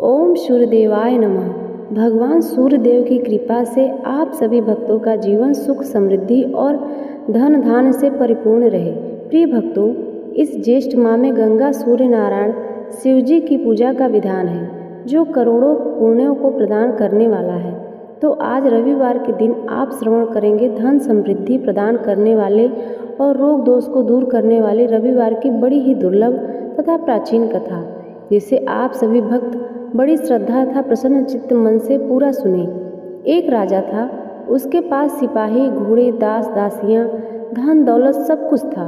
ओम सूर्यदेवाय नमः। भगवान सूर्यदेव की कृपा से आप सभी भक्तों का जीवन सुख समृद्धि और धन धान्य से परिपूर्ण रहे। प्रिय भक्तों, इस ज्येष्ठ माह में गंगा सूर्य नारायण शिव जी की पूजा का विधान है जो करोड़ों पुण्यों को प्रदान करने वाला है। तो आज रविवार के दिन आप श्रवण करेंगे धन समृद्धि प्रदान करने वाले और रोग दोष को दूर करने वाले रविवार की बड़ी ही दुर्लभ तथा प्राचीन कथा, जिसे आप सभी भक्त बड़ी श्रद्धा तथा प्रसन्न चित्त मन से पूरा सुने। एक राजा था, उसके पास सिपाही, घोड़े, दास दासियां, धन दौलत सब कुछ था,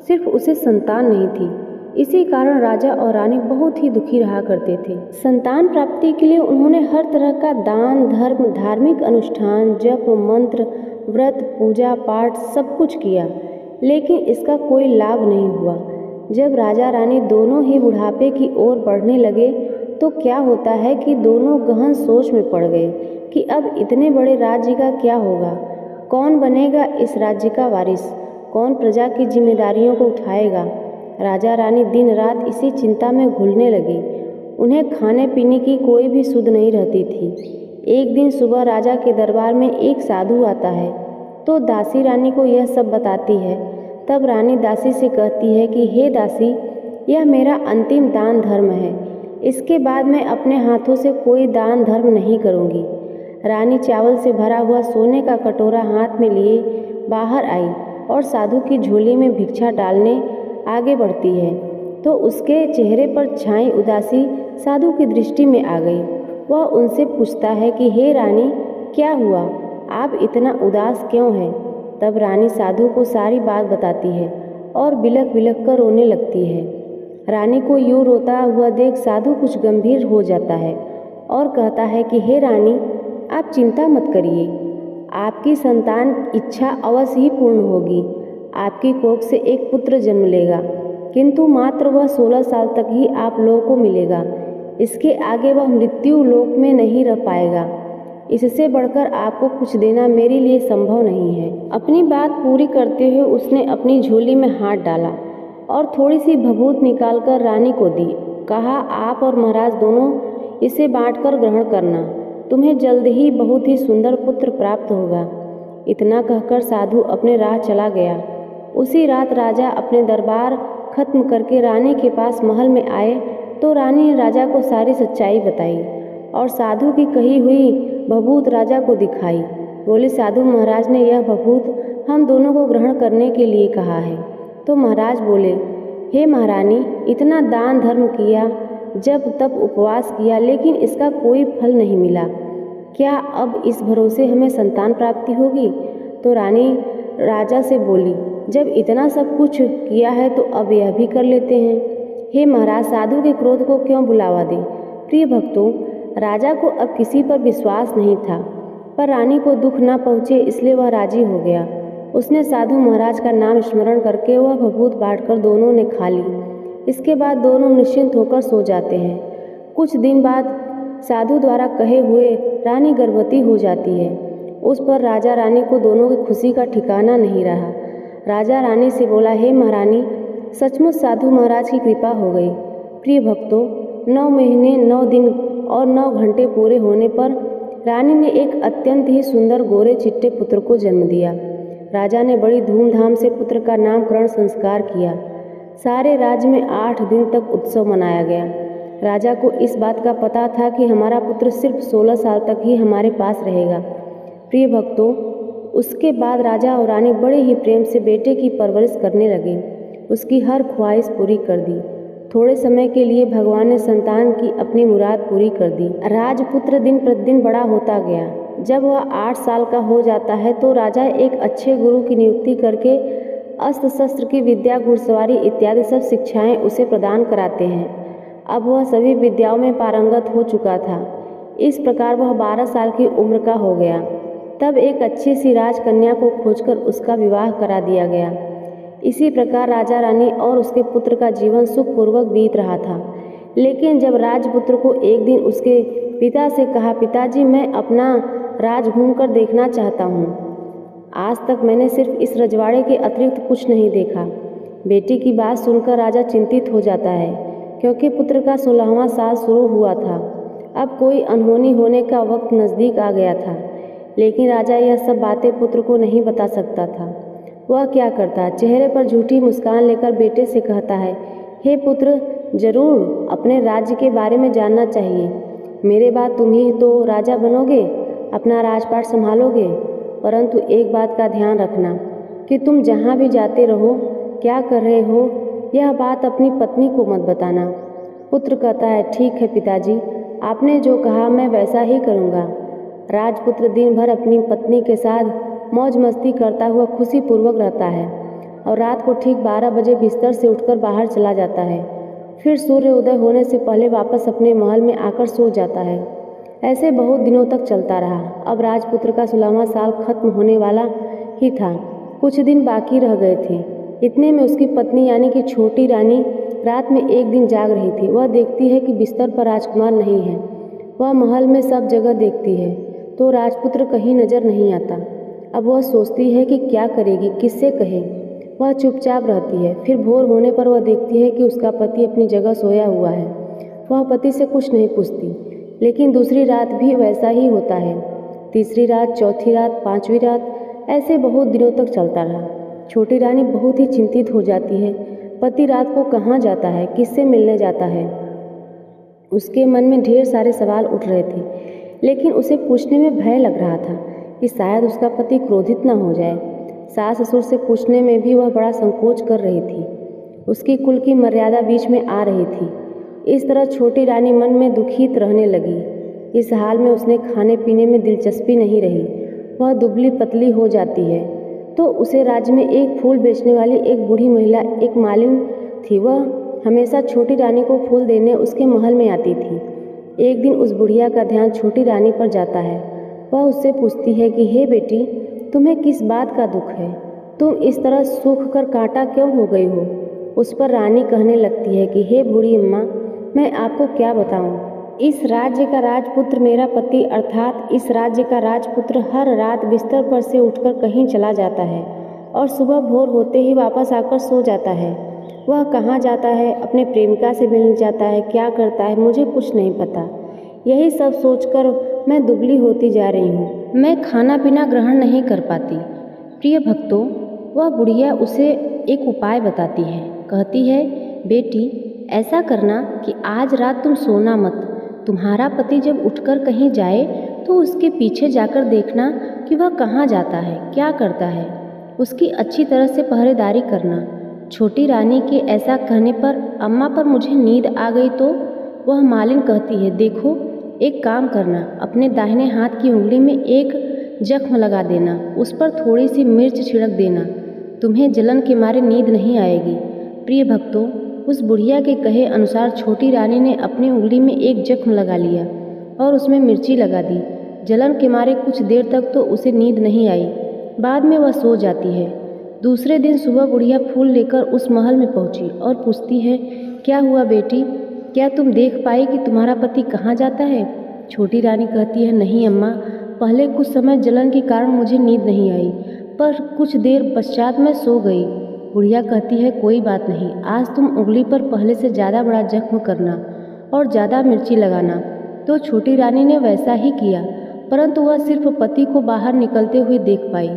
सिर्फ उसे संतान नहीं थी। इसी कारण राजा और रानी बहुत ही दुखी रहा करते थे। संतान प्राप्ति के लिए उन्होंने हर तरह का दान धर्म, धार्मिक अनुष्ठान, जप मंत्र, व्रत, पूजा पाठ सब कुछ किया, लेकिन इसका कोई लाभ नहीं हुआ। जब राजा रानी दोनों ही बुढ़ापे की ओर बढ़ने लगे तो क्या होता है कि दोनों गहन सोच में पड़ गए कि अब इतने बड़े राज्य का क्या होगा, कौन बनेगा इस राज्य का वारिस, कौन प्रजा की जिम्मेदारियों को उठाएगा। राजा रानी दिन रात इसी चिंता में घुलने लगे। उन्हें खाने पीने की कोई भी सुध नहीं रहती थी। एक दिन सुबह राजा के दरबार में एक साधु आता है तो दासी रानी को यह सब बताती है। तब रानी दासी से कहती है कि हे दासी, यह मेरा अंतिम दान धर्म है, इसके बाद मैं अपने हाथों से कोई दान धर्म नहीं करूँगी। रानी चावल से भरा हुआ सोने का कटोरा हाथ में लिए बाहर आई और साधु की झोली में भिक्षा डालने आगे बढ़ती है तो उसके चेहरे पर छाई उदासी साधु की दृष्टि में आ गई। वह उनसे पूछता है कि हे रानी, क्या हुआ, आप इतना उदास क्यों हैं? तब रानी साधु को सारी बात बताती है और बिलख बिलख कर रोने लगती है। रानी को यूँ रोता हुआ देख साधु कुछ गंभीर हो जाता है और कहता है कि हे रानी, आप चिंता मत करिए, आपकी संतान इच्छा अवश्य ही पूर्ण होगी। आपकी कोख से एक पुत्र जन्म लेगा, किंतु मात्र वह 16 साल तक ही आप लोगों को मिलेगा। इसके आगे वह मृत्यु लोक में नहीं रह पाएगा। इससे बढ़कर आपको कुछ देना मेरे लिए संभव नहीं है। अपनी बात पूरी करते हुए उसने अपनी झोली में हाथ डाला और थोड़ी सी भभूत निकालकर रानी को दी। कहा, आप और महाराज दोनों इसे बांटकर ग्रहण करना, तुम्हें जल्द ही बहुत ही सुंदर पुत्र प्राप्त होगा। इतना कहकर साधु अपने राह चला गया। उसी रात राजा अपने दरबार खत्म करके रानी के पास महल में आए तो रानी ने राजा को सारी सच्चाई बताई और साधु की कही हुई भभूत राजा को दिखाई। बोली, साधु महाराज ने यह भभूत हम दोनों को ग्रहण करने के लिए कहा है। तो महाराज बोले, हे महारानी, इतना दान धर्म किया, जब तब उपवास किया, लेकिन इसका कोई फल नहीं मिला। क्या अब इस भरोसे हमें संतान प्राप्ति होगी? तो रानी राजा से बोली, जब इतना सब कुछ किया है तो अब यह भी कर लेते हैं। हे महाराज, साधु के क्रोध को क्यों बुलावा दें? प्रिय भक्तों, राजा को अब किसी पर विश्वास नहीं था, पर रानी को दुख न पहुँचे इसलिए वह राजी हो गया। उसने साधु महाराज का नाम स्मरण करके वह भभूत बांटकर दोनों ने खा ली। इसके बाद दोनों निश्चिंत होकर सो जाते हैं। कुछ दिन बाद साधु द्वारा कहे हुए रानी गर्भवती हो जाती है। उस पर राजा रानी को दोनों की खुशी का ठिकाना नहीं रहा। राजा रानी से बोला, हे महारानी, सचमुच साधु महाराज की कृपा हो गई। प्रिय भक्तों, 9 महीने 9 दिन और 9 घंटे पूरे होने पर रानी ने एक अत्यंत ही सुंदर गोरे चिट्टे पुत्र को जन्म दिया। राजा ने बड़ी धूमधाम से पुत्र का नामकरण संस्कार किया। सारे राज्य में 8 दिन तक उत्सव मनाया गया। राजा को इस बात का पता था कि हमारा पुत्र सिर्फ 16 साल तक ही हमारे पास रहेगा। प्रिय भक्तों, उसके बाद राजा और रानी बड़े ही प्रेम से बेटे की परवरिश करने लगे। उसकी हर ख्वाहिश पूरी कर दी। थोड़े समय के लिए भगवान ने संतान की अपनी मुराद पूरी कर दी। राजपुत्र दिन प्रतिदिन बड़ा होता गया। जब वह 8 साल का हो जाता है तो राजा एक अच्छे गुरु की नियुक्ति करके अस्त्र शस्त्र की विद्या, घुड़सवारी इत्यादि सब शिक्षाएं उसे प्रदान कराते हैं। अब वह सभी विद्याओं में पारंगत हो चुका था। इस प्रकार वह 12 साल की उम्र का हो गया। तब एक अच्छी सी राजकन्या को खोजकर उसका विवाह करा दिया गया। इसी प्रकार राजा रानी और उसके पुत्र का जीवन सुखपूर्वक बीत रहा था। लेकिन जब राजपुत्र को एक दिन उसके पिता से कहा, पिताजी, मैं अपना राज घूमकर देखना चाहता हूँ। आज तक मैंने सिर्फ इस रजवाड़े के अतिरिक्त कुछ नहीं देखा। बेटी की बात सुनकर राजा चिंतित हो जाता है, क्योंकि पुत्र का 16वां साल शुरू हुआ था अब कोई अनहोनी होने का वक्त नज़दीक आ गया था। लेकिन राजा यह सब बातें पुत्र को नहीं बता सकता था। वह क्या करता, चेहरे पर झूठी मुस्कान लेकर बेटे से कहता है, हे पुत्र, जरूर अपने राज्य के बारे में जानना चाहिए। मेरे बाद तुम ही तो राजा बनोगे, अपना राजपाट संभालोगे। परंतु एक बात का ध्यान रखना कि तुम जहाँ भी जाते रहो, क्या कर रहे हो, यह बात अपनी पत्नी को मत बताना। पुत्र कहता है, ठीक है पिताजी, आपने जो कहा मैं वैसा ही करूँगा। राजपुत्र दिन भर अपनी पत्नी के साथ मौज मस्ती करता हुआ खुशीपूर्वक रहता है और रात को ठीक 12 बजे बिस्तर से उठकर बाहर चला जाता है। फिर सूर्य उदय होने से पहले वापस अपने महल में आकर सो जाता है। ऐसे बहुत दिनों तक चलता रहा। अब राजपुत्र का 16वां साल खत्म होने वाला ही था। कुछ दिन बाकी रह गए थे। इतने में उसकी पत्नी यानी कि छोटी रानी रात में एक दिन जाग रही थी। वह देखती है कि बिस्तर पर राजकुमार नहीं है। वह महल में सब जगह देखती है तो राजपुत्र कहीं नजर नहीं आता। अब वह सोचती है कि क्या करेगी, किससे कहे। वह चुपचाप रहती है। फिर भोर होने पर वह देखती है कि उसका पति अपनी जगह सोया हुआ है। वह पति से कुछ नहीं पूछती। लेकिन दूसरी रात भी वैसा ही होता है। तीसरी रात, चौथी रात, 5वीं रात, ऐसे बहुत दिनों तक चलता रहा। छोटी रानी बहुत ही चिंतित हो जाती है। पति रात को कहाँ जाता है, किससे मिलने जाता है। उसके मन में ढेर सारे सवाल उठ रहे थे, लेकिन उसे पूछने में भय लग रहा था कि शायद उसका पति क्रोधित न हो जाए। सास ससुर से पूछने में भी वह बड़ा संकोच कर रही थी। उसकी कुल की मर्यादा बीच में आ रही थी। इस तरह छोटी रानी मन में दुखित रहने लगी। इस हाल में उसने खाने पीने में दिलचस्पी नहीं रही। वह दुबली पतली हो जाती है तो उसे राज्य में एक फूल बेचने वाली एक बूढ़ी महिला, एक मालिन थी। वह हमेशा छोटी रानी को फूल देने उसके महल में आती थी। एक दिन उस बुढ़िया का ध्यान छोटी रानी पर जाता है। वह उससे पूछती है कि हे बेटी, तुम्हें किस बात का दुख है? तुम इस तरह सूख कर कांटा क्यों हो गई हो? उस पर रानी कहने लगती है कि हे बूढ़ी अम्मा, मैं आपको क्या बताऊं। इस राज्य का राजपुत्र मेरा पति, अर्थात इस राज्य का राजपुत्र हर रात बिस्तर पर से उठकर कहीं चला जाता है और सुबह भोर होते ही वापस आकर सो जाता है। वह कहाँ जाता है, अपने प्रेमिका से मिलने जाता है, क्या करता है, मुझे कुछ नहीं पता। यही सब सोचकर मैं दुबली होती जा रही हूँ। मैं खाना पीना ग्रहण नहीं कर पाती। प्रिय भक्तों, वह बुढ़िया उसे एक उपाय बताती है। कहती है, बेटी ऐसा करना कि आज रात तुम सोना मत। तुम्हारा पति जब उठकर कहीं जाए तो उसके पीछे जाकर देखना कि वह कहाँ जाता है, क्या करता है। उसकी अच्छी तरह से पहरेदारी करना। छोटी रानी के ऐसा कहने पर अम्मा पर मुझे नींद आ गई तो वह मालिन कहती है, देखो एक काम करना, अपने दाहिने हाथ की उंगली में एक जख्म लगा देना, उस पर थोड़ी सी मिर्च छिड़क देना, तुम्हें जलन के मारे नींद नहीं आएगी। प्रिय भक्तों, उस बुढ़िया के कहे अनुसार छोटी रानी ने अपनी उंगली में एक जख्म लगा लिया और उसमें मिर्ची लगा दी। जलन के मारे कुछ देर तक तो उसे नींद नहीं आई। बाद में वह सो जाती है। दूसरे दिन सुबह बुढ़िया फूल लेकर उस महल में पहुंची और पूछती है, क्या हुआ बेटी, क्या तुम देख पाई कि तुम्हारा पति कहाँ जाता है? छोटी रानी कहती है, नहीं अम्मा, पहले कुछ समय जलन के कारण मुझे नींद नहीं आई, पर कुछ देर पश्चात मैं सो गई। बुढ़िया कहती है, कोई बात नहीं, आज तुम उंगली पर पहले से ज़्यादा बड़ा जख्म करना और ज़्यादा मिर्ची लगाना। तो छोटी रानी ने वैसा ही किया, परंतु वह सिर्फ पति को बाहर निकलते हुए देख पाई।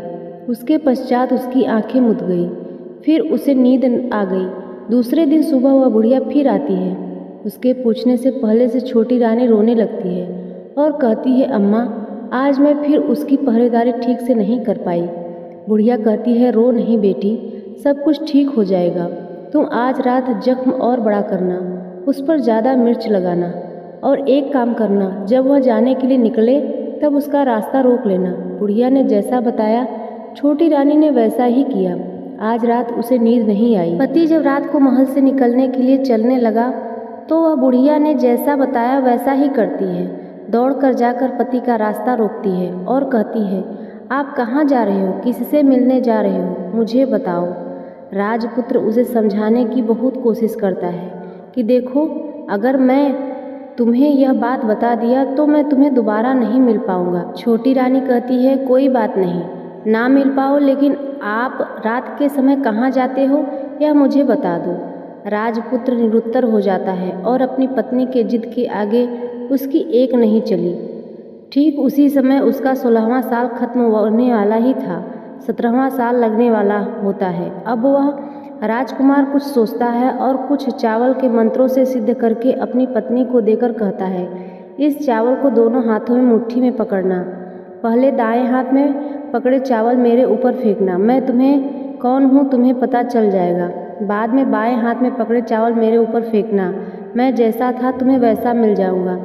उसके पश्चात उसकी आंखें मुद गई। फिर उसे नींद आ गई। दूसरे दिन सुबह वह बुढ़िया फिर आती है। उसके पूछने से पहले से छोटी रानी रोने लगती है और कहती है, अम्मा, आज मैं फिर उसकी पहरेदारी ठीक से नहीं कर पाई। बुढ़िया कहती है, रो नहीं बेटी, सब कुछ ठीक हो जाएगा। तुम आज रात जख्म और बड़ा करना, उस पर ज़्यादा मिर्च लगाना और एक काम करना, जब वह जाने के लिए निकले तब उसका रास्ता रोक लेना। बुढ़िया ने जैसा बताया छोटी रानी ने वैसा ही किया। आज रात उसे नींद नहीं आई। पति जब रात को महल से निकलने के लिए चलने लगा तो वह बुढ़िया ने जैसा बताया वैसा ही करती है। दौड़कर जाकर पति का रास्ता रोकती है और कहती है, आप कहाँ जा रहे हो, किससे मिलने जा रहे हो, मुझे बताओ। राजपुत्र उसे समझाने की बहुत कोशिश करता है कि देखो, अगर मैं तुम्हें यह बात बता दिया तो मैं तुम्हें दोबारा नहीं मिल पाऊंगा। छोटी रानी कहती है, कोई बात नहीं, ना मिल पाओ, लेकिन आप रात के समय कहाँ जाते हो यह मुझे बता दो। राजपुत्र निरुत्तर हो जाता है और अपनी पत्नी के जिद के आगे उसकी एक नहीं चली। ठीक उसी समय उसका 16वां साल खत्म होने वाला ही था। 17वां साल लगने वाला होता है। अब वह राजकुमार कुछ सोचता है और कुछ चावल के मंत्रों से सिद्ध करके अपनी पत्नी को देकर कहता है, इस चावल को दोनों हाथों में मुट्ठी में पकड़ना। पहले दाएं हाथ में पकड़े चावल मेरे ऊपर फेंकना। मैं तुम्हें कौन हूँ तुम्हें पता चल जाएगा। बाद में बाएं हाथ में पकड़े चावल मेरे ऊपर फेंकना। मैं जैसा था तुम्हें वैसा मिल जाऊँगा।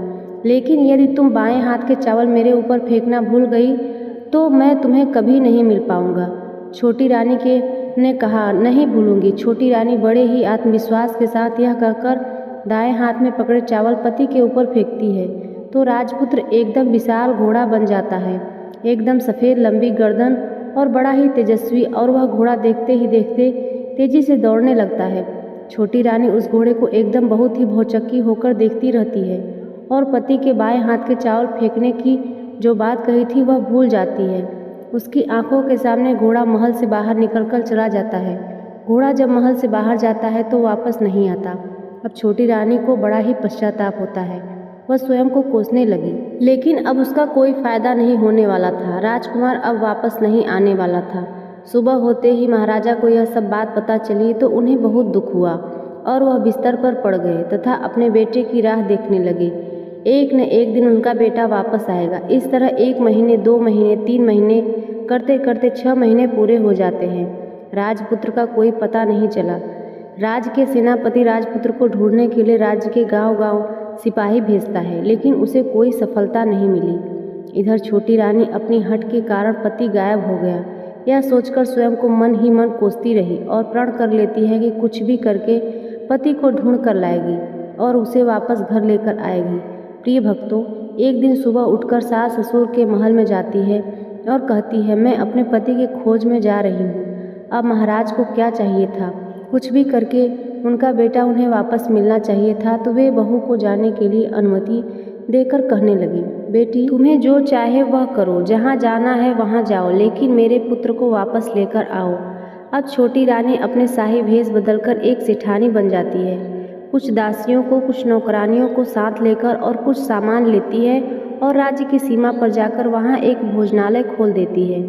लेकिन यदि तुम बाएं हाथ के चावल मेरे ऊपर फेंकना भूल गई तो मैं तुम्हें कभी नहीं मिल पाऊँगा। छोटी रानी ने कहा, नहीं भूलूंगी। छोटी रानी बड़े ही आत्मविश्वास के साथ यह कहकर दाएं हाथ में पकड़े चावल पति के ऊपर फेंकती है तो राजपुत्र एकदम विशाल घोड़ा बन जाता है, एकदम सफ़ेद लंबी गर्दन और बड़ा ही तेजस्वी। और वह घोड़ा देखते ही देखते तेजी से दौड़ने लगता है। छोटी रानी उस घोड़े को एकदम बहुत ही भौचक्की होकर देखती रहती है और पति के बाएं हाथ के चावल फेंकने की जो बात कही थी वह भूल जाती है। उसकी आंखों के सामने घोड़ा महल से बाहर निकलकर चला जाता है। घोड़ा जब महल से बाहर जाता है तो वापस नहीं आता। अब छोटी रानी को बड़ा ही पश्चाताप होता है। वह स्वयं को कोसने लगी, लेकिन अब उसका कोई फायदा नहीं होने वाला था। राजकुमार अब वापस नहीं आने वाला था। सुबह होते ही महाराजा को यह सब बात पता चली तो उन्हें बहुत दुख हुआ और वह बिस्तर पर पड़ गए तथा अपने बेटे की राह देखने लगे। एक न एक दिन उनका बेटा वापस आएगा। इस तरह 1 महीने, 2 महीने, 3 महीने करते करते 6 महीने पूरे हो जाते हैं। राजपुत्र का कोई पता नहीं चला। राज्य के सेनापति राजपुत्र को ढूंढने के लिए राज्य के गांव-गांव सिपाही भेजता है, लेकिन उसे कोई सफलता नहीं मिली। इधर छोटी रानी अपनी हठ के कारण पति गायब हो गया यह सोचकर स्वयं को मन ही मन कोसती रही और प्रण कर लेती है कि कुछ भी करके पति को ढूंढ कर लाएगी और उसे वापस घर लेकर आएगी। प्रिय भक्तों, एक दिन सुबह उठकर सास ससुर के महल में जाती है और कहती है, मैं अपने पति की खोज में जा रही हूँ। अब महाराज को क्या चाहिए था, कुछ भी करके उनका बेटा उन्हें वापस मिलना चाहिए था। तो वे बहू को जाने के लिए अनुमति देकर कहने लगी, बेटी तुम्हें जो चाहे वह करो, जहाँ जाना है वहाँ जाओ, लेकिन मेरे पुत्र को वापस लेकर आओ। अब छोटी रानी अपने शाही भेष बदलकर एक सेठानी बन जाती है। कुछ दासियों को, कुछ नौकरानियों को साथ लेकर और कुछ सामान लेती है और राज्य की सीमा पर जाकर वहाँ एक भोजनालय खोल देती है।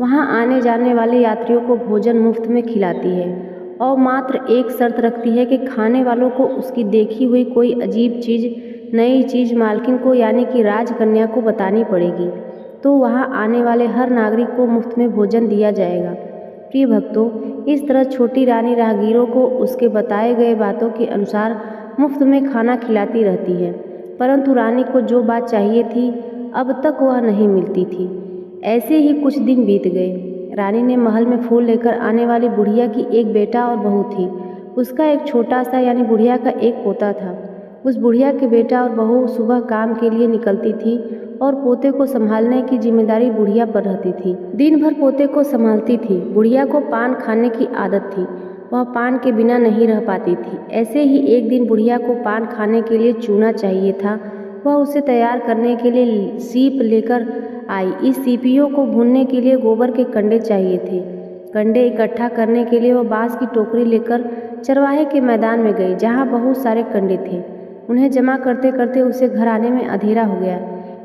वहाँ आने जाने वाले यात्रियों को भोजन मुफ्त में खिलाती है और मात्र एक शर्त रखती है कि खाने वालों को उसकी देखी हुई कोई अजीब चीज़, नई चीज़ मालकिन को यानी कि राजकन्या को बतानी पड़ेगी, तो वहाँ आने वाले हर नागरिक को मुफ्त में भोजन दिया जाएगा। प्रिय भक्तों, इस तरह छोटी रानी राहगीरों को उसके बताए गए बातों के अनुसार मुफ्त में खाना खिलाती रहती है, परंतु रानी को जो बात चाहिए थी अब तक वह नहीं मिलती थी। ऐसे ही कुछ दिन बीत गए। रानी ने महल में फूल लेकर आने वाली बुढ़िया की एक बेटा और बहू थी। उसका एक छोटा सा यानी बुढ़िया का एक पोता था। उस बुढ़िया के बेटा और बहू सुबह काम के लिए निकलती थी और पोते को संभालने की जिम्मेदारी बुढ़िया पर रहती थी। दिन भर पोते को संभालती थी। बुढ़िया को पान खाने की आदत थी, वह पान के बिना नहीं रह पाती थी। ऐसे ही एक दिन बुढ़िया को पान खाने के लिए चूना चाहिए था। वह उसे तैयार करने के लिए सीप लेकर आई। इस सीपियों को भूनने के लिए गोबर के कंडे चाहिए थे। कंडे इकट्ठा करने के लिए वह बांस की टोकरी लेकर चरवाहे के मैदान में गई, जहाँ बहुत सारे कंडे थे। उन्हें जमा करते करते उसे घर आने में अंधेरा हो गया।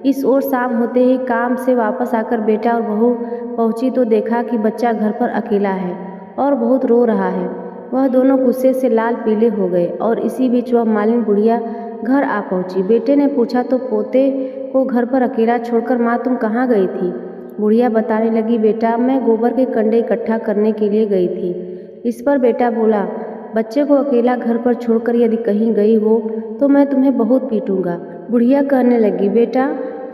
इस ओर शाम होते ही काम से वापस आकर बेटा और बहू पहुंची तो देखा कि बच्चा घर पर अकेला है और बहुत रो रहा है। वह दोनों गुस्से से लाल पीले हो गए और इसी बीच वह मालिन बुढ़िया घर आ पहुंची। बेटे ने पूछा तो पोते को घर पर अकेला छोड़कर माँ तुम कहाँ गई थी? बुढ़िया बताने लगी, बेटा मैं गोबर के कंडे इकट्ठा करने के लिए गई थी। इस पर बेटा बोला, बच्चे को अकेला घर पर छोड़कर यदि कहीं गई हो तो मैं तुम्हें बहुत पीटूंगा। बुढ़िया कहने लगी, बेटा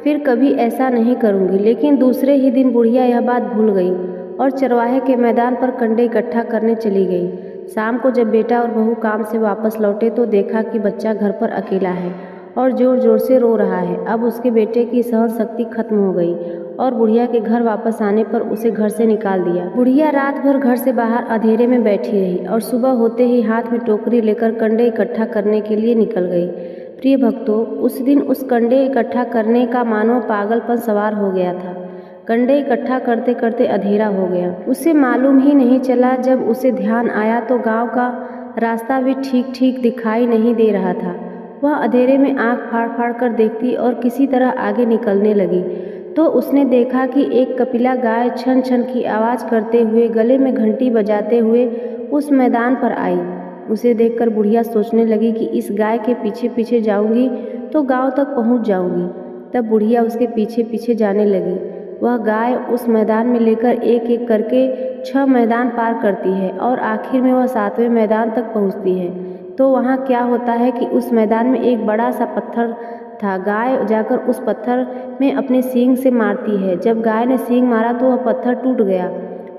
फिर कभी ऐसा नहीं करूँगी। लेकिन दूसरे ही दिन बुढ़िया यह बात भूल गई और चरवाहे के मैदान पर कंडे इकट्ठा करने चली गई। शाम को जब बेटा और बहू काम से वापस लौटे तो देखा कि बच्चा घर पर अकेला है और जोर जोर से रो रहा है। अब उसके बेटे की सहन शक्ति खत्म हो गई और बुढ़िया के घर वापस आने पर उसे घर से निकाल दिया। बुढ़िया रात भर घर से बाहर अंधेरे में बैठी रही और सुबह होते ही हाथ में टोकरी लेकर कंडे इकट्ठा करने के लिए निकल गई। प्रिय भक्तों, उस दिन उस कंडे इकट्ठा करने का मानो पागलपन सवार हो गया था। कंडे इकट्ठा करते करते अंधेरा हो गया। उसे मालूम ही नहीं चला। जब उसे ध्यान आया तो गांव का रास्ता भी ठीक ठीक दिखाई नहीं दे रहा था। वह अंधेरे में आंख फाड़ फाड़ कर देखती और किसी तरह आगे निकलने लगी तो उसने देखा कि एक कपिला गाय छन छन की आवाज़ करते हुए गले में घंटी बजाते हुए उस मैदान पर आई। उसे देखकर बुढ़िया सोचने लगी कि इस गाय के पीछे पीछे जाऊंगी तो गांव तक पहुंच जाऊंगी। तब बुढ़िया उसके पीछे पीछे जाने लगी। वह गाय उस मैदान में लेकर एक एक करके 6 मैदान पार करती है और आखिर में वह 7वें मैदान तक पहुंचती है। तो वहाँ क्या होता है कि उस मैदान में एक बड़ा सा पत्थर था। गाय जाकर उस पत्थर में अपने सींग से मारती है। जब गाय ने सींग मारा तो वह पत्थर टूट गया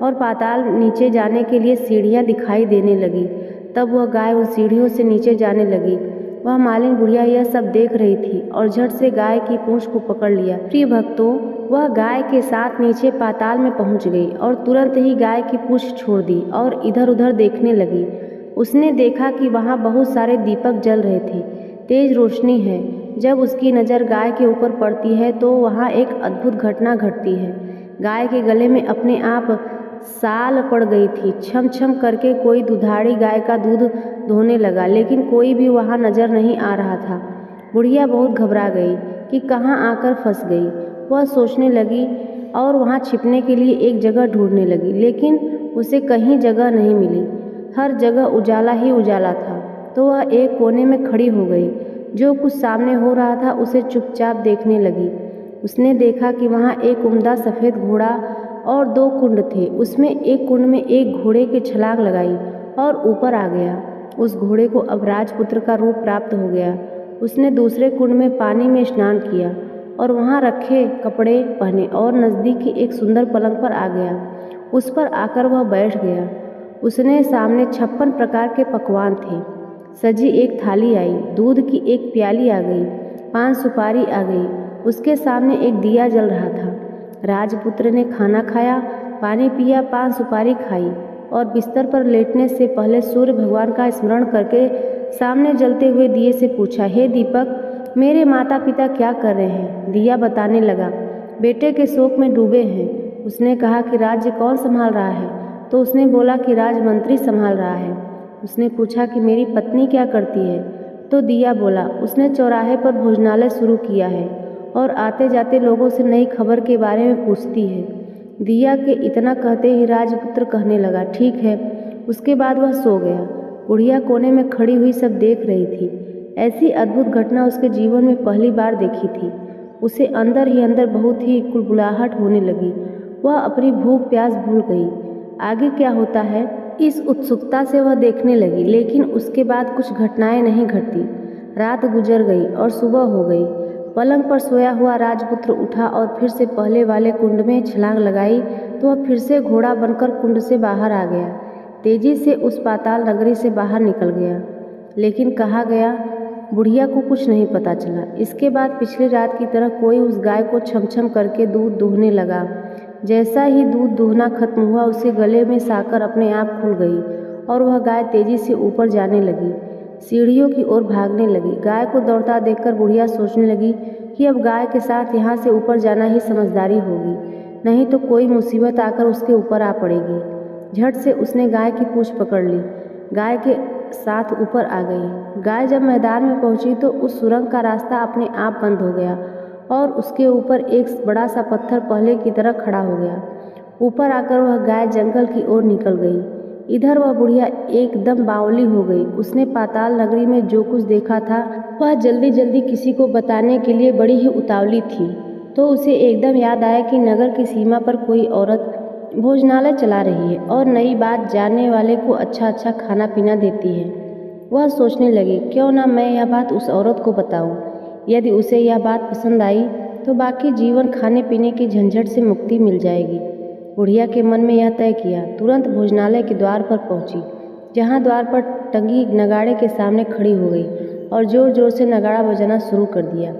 और पाताल नीचे जाने के लिए सीढ़ियाँ दिखाई देने लगी। तब वह गाय उन सीढ़ियों से नीचे जाने लगी। वह मालिन बुढ़िया यह सब देख रही थी और झट से गाय की पूंछ को पकड़ लिया। प्रिय भक्तों, वह गाय के साथ नीचे पाताल में पहुंच गई और तुरंत ही गाय की पूंछ छोड़ दी और इधर उधर देखने लगी। उसने देखा कि वहाँ बहुत सारे दीपक जल रहे थे, तेज रोशनी है। जब उसकी नज़र गाय के ऊपर पड़ती है तो वहाँ एक अद्भुत घटना घटती है। गाय के गले में अपने आप साल पड़ गई थी। छम छम करके कोई दुधारी गाय का दूध धोने लगा, लेकिन कोई भी वहाँ नजर नहीं आ रहा था। बुढ़िया बहुत घबरा गई कि कहाँ आकर फंस गई। वह सोचने लगी और वहाँ छिपने के लिए एक जगह ढूंढने लगी, लेकिन उसे कहीं जगह नहीं मिली। हर जगह उजाला ही उजाला था। तो वह एक कोने में खड़ी हो गई। जो कुछ सामने हो रहा था उसे चुपचाप देखने लगी। उसने देखा कि वहाँ एक उम्दा सफ़ेद घोड़ा और 2 कुंड थे। उसमें एक कुंड में एक घोड़े की छलांग लगाई और ऊपर आ गया। उस घोड़े को अब राजपुत्र का रूप प्राप्त हो गया। उसने दूसरे कुंड में पानी में स्नान किया और वहाँ रखे कपड़े पहने और नज़दीक की एक सुंदर पलंग पर आ गया। उस पर आकर वह बैठ गया। उसने सामने 56 प्रकार के पकवान थे। सजी एक थाली आई, दूध की एक प्याली आ गई, 5 सुपारी आ गई। उसके सामने एक दिया जल रहा था। राजपुत्र ने खाना खाया, पानी पिया, 5 सुपारी खाई और बिस्तर पर लेटने से पहले सूर्य भगवान का स्मरण करके सामने जलते हुए दिए से पूछा, हे दीपक, मेरे माता पिता क्या कर रहे हैं? दिया बताने लगा, बेटे के शोक में डूबे हैं। उसने कहा कि राज्य कौन संभाल रहा है? तो उसने बोला कि राजमंत्री संभाल रहा है। उसने पूछा कि मेरी पत्नी क्या करती है? तो दिया बोला, उसने चौराहे पर भोजनालय शुरू किया है और आते जाते लोगों से नई खबर के बारे में पूछती है। दिया के इतना कहते ही राजपुत्र कहने लगा, ठीक है। उसके बाद वह सो गया। बुढ़िया कोने में खड़ी हुई सब देख रही थी। ऐसी अद्भुत घटना उसके जीवन में पहली बार देखी थी। उसे अंदर ही अंदर बहुत ही कुलबुलाहट होने लगी। वह अपनी भूख प्यास भूल गई। आगे क्या होता है इस उत्सुकता से वह देखने लगी, लेकिन उसके बाद कुछ घटनाएं नहीं घटती। रात गुजर गई और सुबह हो गई। पलंग पर सोया हुआ राजपुत्र उठा और फिर से पहले वाले कुंड में छलांग लगाई तो वह फिर से घोड़ा बनकर कुंड से बाहर आ गया। तेजी से उस पाताल नगरी से बाहर निकल गया, लेकिन कहाँ गया बुढ़िया को कुछ नहीं पता चला। इसके बाद पिछली रात की तरह कोई उस गाय को छमछम करके दूध दूहने लगा। जैसा ही दूध दूहना खत्म हुआ, उसके गले में साकर अपने आप खुल गई और वह गाय तेजी से ऊपर जाने लगी, सीढ़ियों की ओर भागने लगी। गाय को दौड़ता देखकर बुढ़िया सोचने लगी कि अब गाय के साथ यहाँ से ऊपर जाना ही समझदारी होगी, नहीं तो कोई मुसीबत आकर उसके ऊपर आ पड़ेगी। झट से उसने गाय की पूंछ पकड़ ली, गाय के साथ ऊपर आ गई। गाय जब मैदान में पहुंची तो उस सुरंग का रास्ता अपने आप बंद हो गया और उसके ऊपर एक बड़ा सा पत्थर पहले की तरह खड़ा हो गया। ऊपर आकर वह गाय जंगल की ओर निकल गई। इधर वह बुढ़िया एकदम बावली हो गई। उसने पाताल नगरी में जो कुछ देखा था वह जल्दी जल्दी किसी को बताने के लिए बड़ी ही उतावली थी। तो उसे एकदम याद आया कि नगर की सीमा पर कोई औरत भोजनालय चला रही है और नई बात जानने वाले को अच्छा अच्छा खाना पीना देती है। वह सोचने लगी, क्यों ना मैं यह बात उस औरत को बताऊं। यदि उसे यह बात पसंद आई तो बाकी जीवन खाने पीने की झंझट से मुक्ति मिल जाएगी। बुढ़िया के मन में यह तय किया। तुरंत भोजनालय के द्वार पर पहुंची, जहां द्वार पर टंगी नगाड़े के सामने खड़ी हो गई और जोर जोर से नगाड़ा बजाना शुरू कर दिया।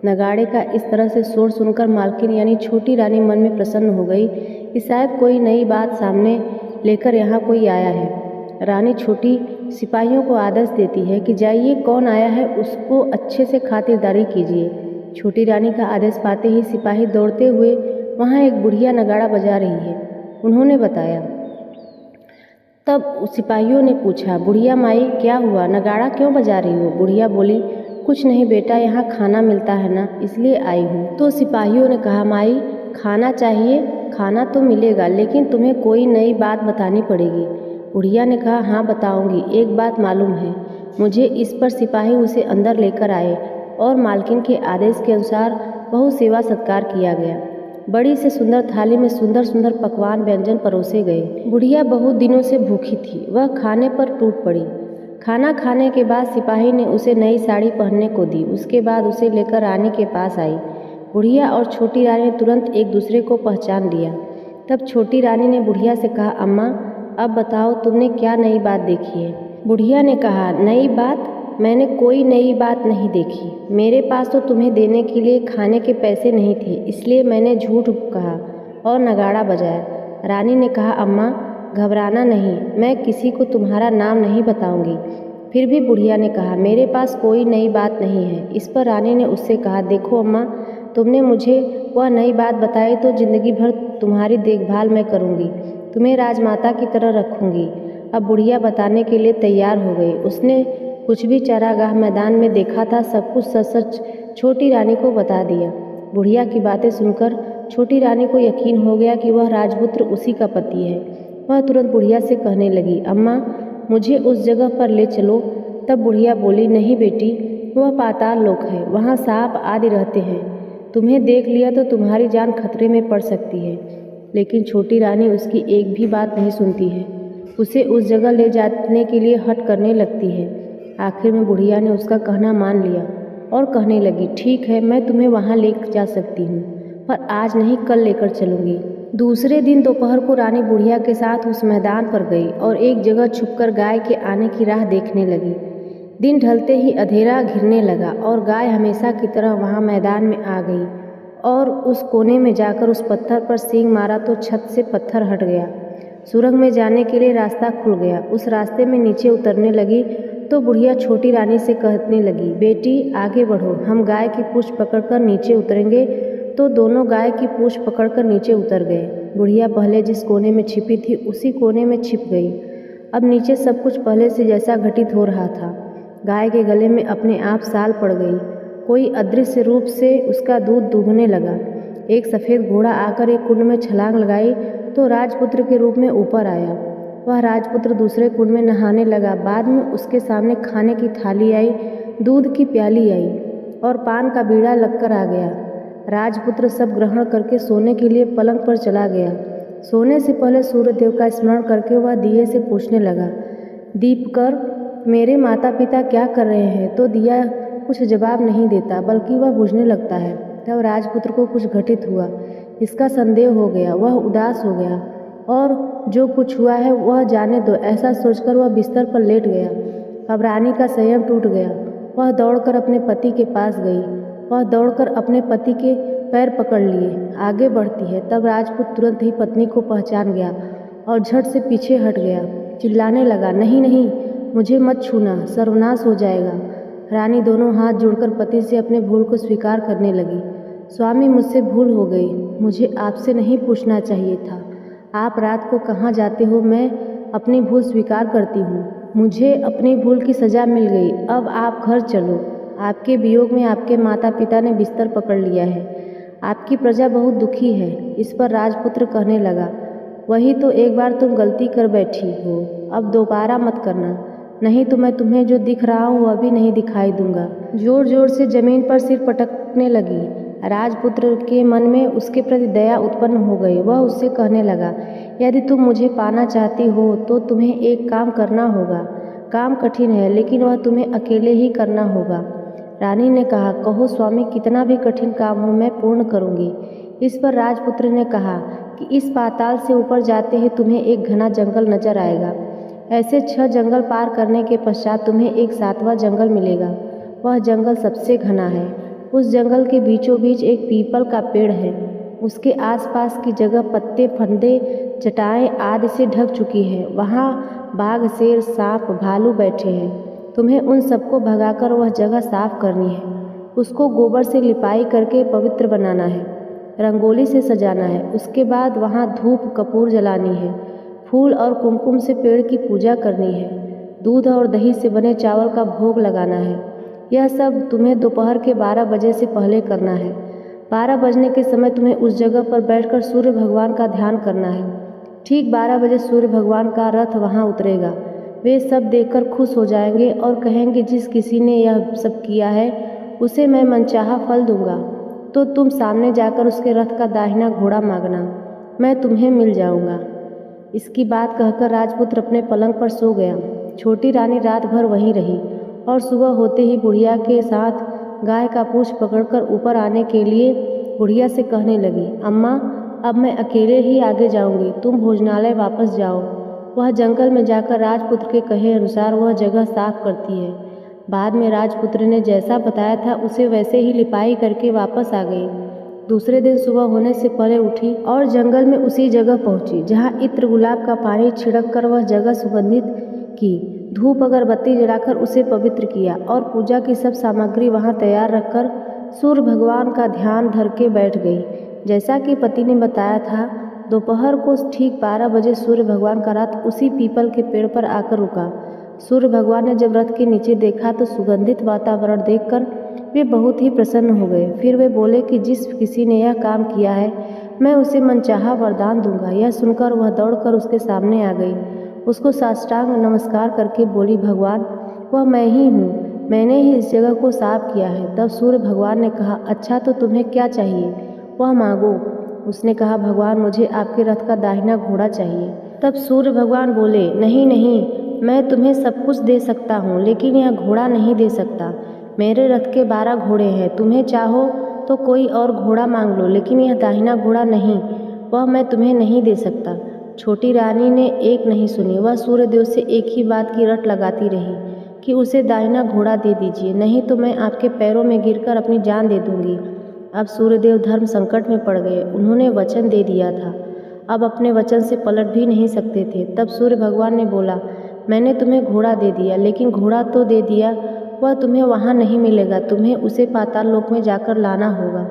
नगाड़े का इस तरह से शोर सुनकर मालकिन यानी छोटी रानी मन में प्रसन्न हो गई कि शायद कोई नई बात सामने लेकर यहाँ कोई आया है। रानी छोटी सिपाहियों को आदेश देती है कि जाइए, कौन आया है उसको अच्छे से खातिरदारी कीजिए। छोटी रानी का आदेश पाते ही सिपाही दौड़ते हुए वहाँ एक बुढ़िया नगाड़ा बजा रही है उन्होंने बताया। तब सिपाहियों ने पूछा, बुढ़िया माई क्या हुआ, नगाड़ा क्यों बजा रही हो? बुढ़िया बोली, कुछ नहीं बेटा, यहाँ खाना मिलता है ना, इसलिए आई हूँ। तो सिपाहियों ने कहा, माई खाना चाहिए? खाना तो मिलेगा, लेकिन तुम्हें कोई नई बात बतानी पड़ेगी। बुढ़िया ने कहा, हाँ बताऊंगी। एक बात मालूम है मुझे। इस पर सिपाही उसे अंदर लेकर आए और मालकिन के आदेश के अनुसार बहुत सेवा सत्कार किया गया। बड़ी से सुंदर थाली में सुंदर सुंदर पकवान व्यंजन परोसे गए। बुढ़िया बहुत दिनों से भूखी थी, वह खाने पर टूट पड़ी। खाना खाने के बाद सिपाही ने उसे नई साड़ी पहनने को दी। उसके बाद उसे लेकर रानी के पास आई। बुढ़िया और छोटी रानी ने तुरंत एक दूसरे को पहचान लिया। तब छोटी रानी ने बुढ़िया से कहा, अम्मा अब बताओ तुमने क्या नई बात देखी है? बुढ़िया ने कहा, नई बात? मैंने कोई नई बात नहीं देखी। मेरे पास तो तुम्हें देने के लिए खाने के पैसे नहीं थे, इसलिए मैंने झूठ कहा और नगाड़ा बजाया। रानी ने कहा, अम्मा घबराना नहीं, मैं किसी को तुम्हारा नाम नहीं बताऊंगी। फिर भी बुढ़िया ने कहा, मेरे पास कोई नई बात नहीं है। इस पर रानी ने उससे कहा, देखो अम्मा, तुमने मुझे वह नई बात बताई तो जिंदगी भर तुम्हारी देखभाल मैं करूंगी, तुम्हें राजमाता की तरह रखूंगी। अब बुढ़िया बताने के लिए तैयार हो गई। उसने कुछ भी चारागाह मैदान में देखा था, सब कुछ सच सच छोटी रानी को बता दिया। बुढ़िया की बातें सुनकर छोटी रानी को यकीन हो गया कि वह राजपुत्र उसी का पति है। वह तुरंत बुढ़िया से कहने लगी, अम्मा मुझे उस जगह पर ले चलो। तब बुढ़िया बोली, नहीं बेटी, वह पाताल लोक है, वहाँ सांप आदि रहते हैं, तुम्हें देख लिया तो तुम्हारी जान खतरे में पड़ सकती है। लेकिन छोटी रानी उसकी एक भी बात नहीं सुनती है, उसे उस जगह ले जाने के लिए हट करने लगती है। आखिर में बुढ़िया ने उसका कहना मान लिया और कहने लगी, ठीक है, मैं तुम्हें वहाँ ले जा सकती हूँ, पर आज नहीं, कल लेकर चलूँगी। दूसरे दिन दोपहर को रानी बुढ़िया के साथ उस मैदान पर गई और एक जगह छुपकर गाय के आने की राह देखने लगी। दिन ढलते ही अंधेरा घिरने लगा और गाय हमेशा की तरह वहाँ मैदान में आ गई और उस कोने में जाकर उस पत्थर पर सींग मारा तो छत से पत्थर हट गया। सुरंग में जाने के लिए रास्ता खुल गया। उस रास्ते में नीचे उतरने लगी तो बुढ़िया छोटी रानी से कहने लगी, बेटी आगे बढ़ो, हम गाय की पूँछ पकड़कर नीचे उतरेंगे। तो दोनों गाय की पूँछ पकड़कर नीचे उतर गए। बुढ़िया पहले जिस कोने में छिपी थी उसी कोने में छिप गई। अब नीचे सब कुछ पहले से जैसा घटित हो रहा था। गाय के गले में अपने आप साल पड़ गई। कोई अदृश्य रूप से उसका दूध दूहने लगा। एक सफ़ेद घोड़ा आकर एक कुंड में छलांग लगाई तो राजपुत्र के रूप में ऊपर आया। वह राजपुत्र दूसरे कुंड में नहाने लगा। बाद में उसके सामने खाने की थाली आई, दूध की प्याली आई और पान का बीड़ा लगकर आ गया। राजपुत्र सब ग्रहण करके सोने के लिए पलंग पर चला गया। सोने से पहले सूर्यदेव का स्मरण करके वह दिए से पूछने लगा, दीपकर मेरे माता पिता क्या कर रहे हैं? तो दिया कुछ जवाब नहीं देता, बल्कि वह बुझने लगता है। तब राजपुत्र को कुछ घटित हुआ, इसका संदेह हो गया। वह उदास हो गया और जो कुछ हुआ है वह जाने दो, ऐसा सोचकर वह बिस्तर पर लेट गया। अब रानी का संयम टूट गया। वह दौड़कर अपने पति के पास गई। वह दौड़कर अपने पति के पैर पकड़ लिए आगे बढ़ती है। तब राजपूत तुरंत ही पत्नी को पहचान गया और झट से पीछे हट गया। चिल्लाने लगा, नहीं नहीं, मुझे मत छूना, सर्वनाश हो जाएगा। रानी दोनों हाथ जोड़कर पति से अपने भूल को स्वीकार करने लगी। स्वामी, मुझसे भूल हो गई, मुझे आपसे नहीं पूछना चाहिए था। आप रात को कहाँ जाते हो? मैं अपनी भूल स्वीकार करती हूँ। मुझे अपनी भूल की सज़ा मिल गई। अब आप घर चलो। आपके वियोग में आपके माता पिता ने बिस्तर पकड़ लिया है। आपकी प्रजा बहुत दुखी है। इस पर राजपुत्र कहने लगा, वही तो एक बार तुम गलती कर बैठी हो, अब दोबारा मत करना, नहीं तो मैं तुम्हें जो दिख रहा हूँ वह भी नहीं दिखाई दूंगा। जोर जोर से जमीन पर सिर पटकने लगी। राजपुत्र के मन में उसके प्रति दया उत्पन्न हो गई। वह उससे कहने लगा, यदि तुम मुझे पाना चाहती हो तो तुम्हें एक काम करना होगा। काम कठिन है, लेकिन वह तुम्हें अकेले ही करना होगा। रानी ने कहा, कहो स्वामी, कितना भी कठिन काम हो मैं पूर्ण करूँगी। इस पर राजपुत्र ने कहा कि इस पाताल से ऊपर जाते ही तुम्हें एक घना जंगल नजर आएगा। ऐसे 6 जंगल पार करने के पश्चात तुम्हें एक 7वां जंगल मिलेगा। वह जंगल सबसे घना है। उस जंगल के बीचों बीच एक पीपल का पेड़ है। उसके आसपास की जगह पत्ते, फंदे, चटाएं आदि से ढक चुकी है। वहाँ बाघ, शेर, सांप, भालू बैठे हैं। तुम्हें उन सबको भगाकर वह जगह साफ करनी है। उसको गोबर से लिपाई करके पवित्र बनाना है, रंगोली से सजाना है। उसके बाद वहाँ धूप कपूर जलानी है, फूल और कुमकुम से पेड़ की पूजा करनी है, दूध और दही से बने चावल का भोग लगाना है। यह सब तुम्हें दोपहर के 12 बजे से पहले करना है। 12 बजने के समय तुम्हें उस जगह पर बैठकर सूर्य भगवान का ध्यान करना है। ठीक 12 बजे सूर्य भगवान का रथ वहाँ उतरेगा। वे सब देखकर खुश हो जाएंगे और कहेंगे जिस किसी ने यह सब किया है उसे मैं मनचाहा फल दूंगा। तो तुम सामने जाकर उसके रथ का दाहिना घोड़ा मांगना, मैं तुम्हें मिल जाऊंगा। इसकी बात कहकर राजपुत्र अपने पलंग पर सो गया। छोटी रानी रात भर वहीं रही और सुबह होते ही बुढ़िया के साथ गाय का पूंछ पकड़कर ऊपर आने के लिए बुढ़िया से कहने लगी, अम्मा अब मैं अकेले ही आगे जाऊंगी, तुम भोजनालय वापस जाओ। वह जंगल में जाकर राजपुत्र के कहे अनुसार वह जगह साफ करती है। बाद में राजपुत्र ने जैसा बताया था उसे वैसे ही लिपाई करके वापस आ गई। दूसरे दिन सुबह होने से पहले उठी और जंगल में उसी जगह पहुंची जहां इत्र गुलाब का पानी छिड़क कर वह जगह सुगंधित की। धूप अगरबत्ती जलाकर उसे पवित्र किया और पूजा की सब सामग्री वहां तैयार रखकर सूर्य भगवान का ध्यान धर के बैठ गई। जैसा कि पति ने बताया था, दोपहर को ठीक 12 बजे सूर्य भगवान का रथ उसी पीपल के पेड़ पर आकर रुका। सूर्य भगवान ने जब रथ के नीचे देखा तो सुगंधित वातावरण देखकर वे बहुत ही प्रसन्न हो गए। फिर वे बोले कि जिस किसी ने यह काम किया है मैं उसे मनचाहा वरदान दूंगा। यह सुनकर वह दौड़कर उसके सामने आ गई। उसको साष्टांग नमस्कार करके बोली, भगवान वह मैं ही हूँ, मैंने ही इस जगह को साफ किया है। तब सूर्य भगवान ने कहा, अच्छा तो तुम्हें क्या चाहिए, वह मांगो। उसने कहा, भगवान मुझे आपके रथ का दाहिना घोड़ा चाहिए। तब सूर्य भगवान बोले, नहीं नहीं, मैं तुम्हें सब कुछ दे सकता हूँ लेकिन यह घोड़ा नहीं दे सकता। मेरे रथ के 12 घोड़े हैं, तुम्हें चाहो तो कोई और घोड़ा मांग लो लेकिन यह दाहिना घोड़ा नहीं, वह मैं तुम्हें नहीं दे सकता। छोटी रानी ने एक नहीं सुनी। वह सूर्यदेव से एक ही बात की रट लगाती रही कि उसे दाहिना घोड़ा दे दीजिए, नहीं तो मैं आपके पैरों में गिरकर अपनी जान दे दूंगी। अब सूर्यदेव धर्म संकट में पड़ गए। उन्होंने वचन दे दिया था, अब अपने वचन से पलट भी नहीं सकते थे। तब सूर्य भगवान ने बोला, मैंने तुम्हें घोड़ा दे दिया लेकिन घोड़ा तो दे दिया, वह तुम्हें वहाँ नहीं मिलेगा, तुम्हें उसे पाताल लोक में जाकर लाना होगा।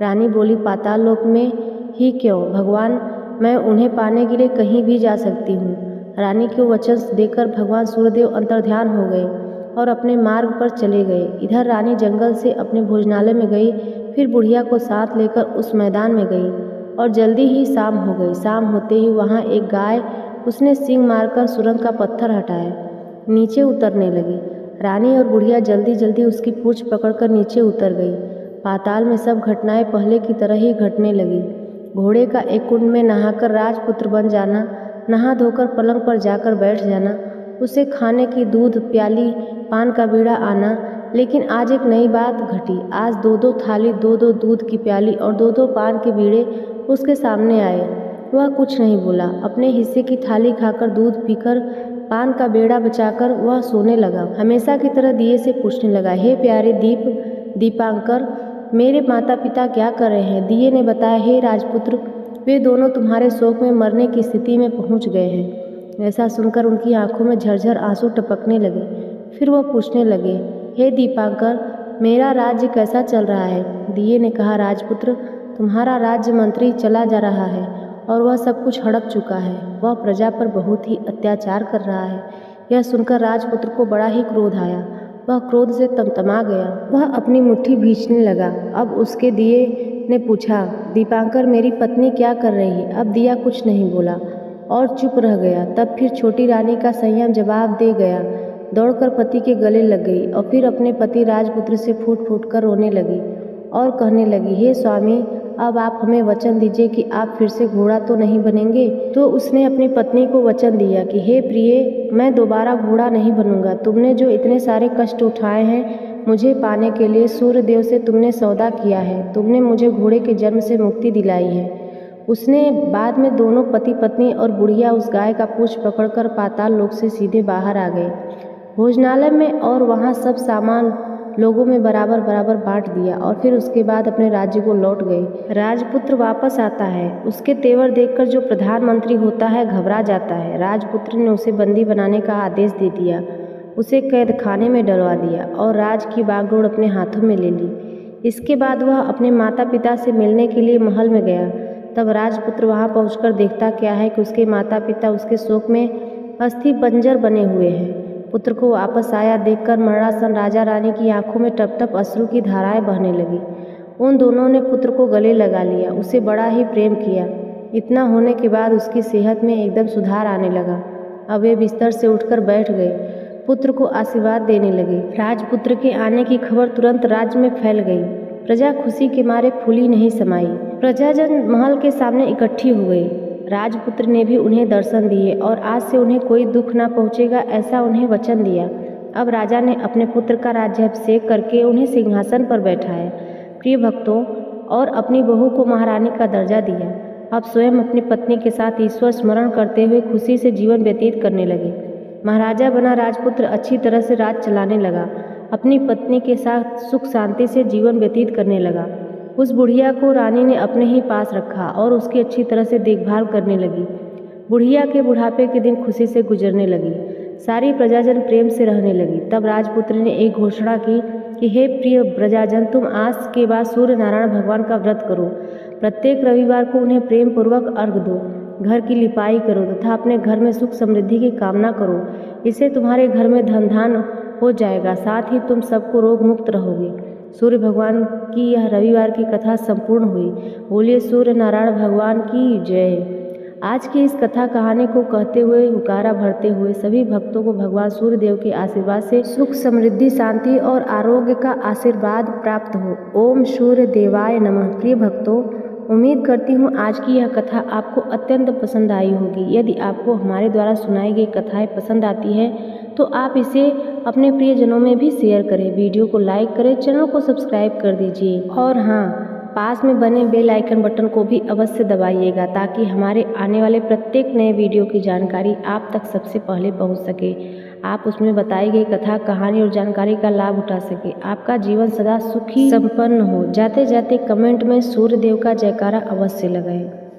रानी बोली, पाताल लोक में ही क्यों भगवान, मैं उन्हें पाने के लिए कहीं भी जा सकती हूँ। रानी को वचन देकर भगवान सूर्यदेव अंतर्ध्यान हो गए और अपने मार्ग पर चले गए। इधर रानी जंगल से अपने भोजनालय में गई, फिर बुढ़िया को साथ लेकर उस मैदान में गई और जल्दी ही शाम हो गई। शाम होते ही वहाँ एक गाय उसने सींग मारकर सुरंग का पत्थर हटाया, नीचे उतरने लगी। रानी और बुढ़िया जल्दी जल्दी उसकी पूंछ पकड़कर नीचे उतर गई। पाताल में सब घटनाएं पहले की तरह ही घटने लगी। घोड़े का एक कुंड में नहाकर राजपुत्र बन जाना, नहा धोकर पलंग पर जाकर बैठ जाना, उसे खाने की दूध प्याली, पान का बीड़ा आना। लेकिन आज एक नई बात घटी। आज 2-2 थाली, 2-2 दूध की प्याली और 2-2 पान के बीड़े उसके सामने आए। वह कुछ नहीं बोला। अपने हिस्से की थाली खाकर, दूध पीकर, पान का बेड़ा बचाकर वह सोने लगा। हमेशा की तरह दिए से पूछने लगा, हे प्यारे दीपांकर, मेरे माता पिता क्या कर रहे हैं? दिए ने बताया, हे राजपुत्र, वे दोनों तुम्हारे शोक में मरने की स्थिति में पहुंच गए हैं। ऐसा सुनकर उनकी आंखों में झरझर आंसू टपकने लगे। फिर वह पूछने लगे, हे दीपांकर, मेरा राज्य कैसा चल रहा है? दिए ने कहा, राजपुत्र, तुम्हारा राज्य मंत्री चला जा रहा है और वह सब कुछ हड़प चुका है। वह प्रजा पर बहुत ही अत्याचार कर रहा है। यह सुनकर राजपुत्र को बड़ा ही क्रोध आया। वह क्रोध से तमतमा गया। वह अपनी मुट्ठी भींचने लगा। अब उसके दिए ने पूछा, दीपांकर, मेरी पत्नी क्या कर रही है? अब दिया कुछ नहीं बोला और चुप रह गया। तब फिर छोटी रानी का संयम जवाब दे गया। दौड़कर पति के गले लग गई और फिर अपने पति राजपुत्र से फूट फूट कर रोने लगी और कहने लगी, हे स्वामी, अब आप हमें वचन दीजिए कि आप फिर से घोड़ा तो नहीं बनेंगे। तो उसने अपनी पत्नी को वचन दिया कि हे प्रिय, मैं दोबारा घोड़ा नहीं बनूंगा। तुमने जो इतने सारे कष्ट उठाए हैं मुझे पाने के लिए, सूर्य देव से तुमने सौदा किया है, तुमने मुझे घोड़े के जन्म से मुक्ति दिलाई है। उसने बाद में दोनों पति पत्नी और बुढ़िया उस गाय का पूंछ पकड़कर पाताल लोक से सीधे बाहर आ गए भोजनालय में, और वहाँ सब सामान लोगों में बराबर बराबर बांट दिया और फिर उसके बाद अपने राज्य को लौट गए। राजपुत्र वापस आता है। उसके तेवर देखकर जो प्रधानमंत्री होता है घबरा जाता है। राजपुत्र ने उसे बंदी बनाने का आदेश दे दिया, उसे कैद खाने में डलवा दिया और राज की बागडोर अपने हाथों में ले ली। इसके बाद वह अपने माता पिता से मिलने के लिए महल में गया। तब राजपुत्र वहाँ पहुँचकर देखता क्या है कि उसके माता पिता उसके शोक में अस्थि पंजर बने हुए हैं। पुत्र को वापस आया देखकर मरणासन राजा रानी की आंखों में टप टप अश्रु की धाराएं बहने लगी। उन दोनों ने पुत्र को गले लगा लिया, उसे बड़ा ही प्रेम किया। इतना होने के बाद उसकी सेहत में एकदम सुधार आने लगा। अब वे बिस्तर से उठकर बैठ गए, पुत्र को आशीर्वाद देने लगे। राजपुत्र के आने की खबर तुरंत राज्य में फैल गई। प्रजा खुशी के मारे फूली नहीं समाई। प्रजाजन महल के सामने इकट्ठी हो गई। राजपुत्र ने भी उन्हें दर्शन दिए और आज से उन्हें कोई दुख न पहुँचेगा ऐसा उन्हें वचन दिया। अब राजा ने अपने पुत्र का राज्याभिषेक करके उन्हें सिंहासन पर बैठाया। प्रिय भक्तों, और अपनी बहू को महारानी का दर्जा दिया। अब स्वयं अपनी पत्नी के साथ ईश्वर स्मरण करते हुए खुशी से जीवन व्यतीत करने लगे। महाराजा बना राजपुत्र अच्छी तरह से राज चलाने लगा। अपनी पत्नी के साथ सुख शांति से जीवन व्यतीत करने लगा। उस बुढ़िया को रानी ने अपने ही पास रखा और उसकी अच्छी तरह से देखभाल करने लगी। बुढ़िया के बुढ़ापे के दिन खुशी से गुजरने लगी। सारी प्रजाजन प्रेम से रहने लगी। तब राजपुत्र ने एक घोषणा की कि हे प्रिय प्रजाजन, तुम आज के बाद सूर्य नारायण भगवान का व्रत करो। प्रत्येक रविवार को उन्हें प्रेम पूर्वक अर्घ दो, घर की लिपाई करो तथा अपने घर में सुख समृद्धि की कामना करो। इससे तुम्हारे घर में धन धान हो जाएगा, साथ ही तुम सबको रोग मुक्त रहोगे। सूर्य भगवान की यह रविवार की कथा संपूर्ण हुई। बोलिए सूर्य नारायण भगवान की जय। आज की इस कथा कहानी को कहते हुए हुकारा भरते हुए सभी भक्तों को भगवान सूर्य देव के आशीर्वाद से सुख समृद्धि शांति और आरोग्य का आशीर्वाद प्राप्त हो। ओम सूर्य देवाय नमः। प्रिय भक्तों, उम्मीद करती हूँ आज की यह कथा आपको अत्यंत पसंद आई होगी। यदि आपको हमारे द्वारा सुनाई गई कथाएं पसंद आती हैं तो आप इसे अपने प्रियजनों में भी शेयर करें, वीडियो को लाइक करें, चैनल को सब्सक्राइब कर दीजिए और हाँ, पास में बने बेल आइकन बटन को भी अवश्य दबाइएगा ताकि हमारे आने वाले प्रत्येक नए वीडियो की जानकारी आप तक सबसे पहले पहुंच सके। आप उसमें बताई गई कथा कहानी और जानकारी का लाभ उठा सके। आपका जीवन सदा सुखी संपन्न हो। जाते जाते कमेंट में सूर्य देव का जयकारा अवश्य लगाएं।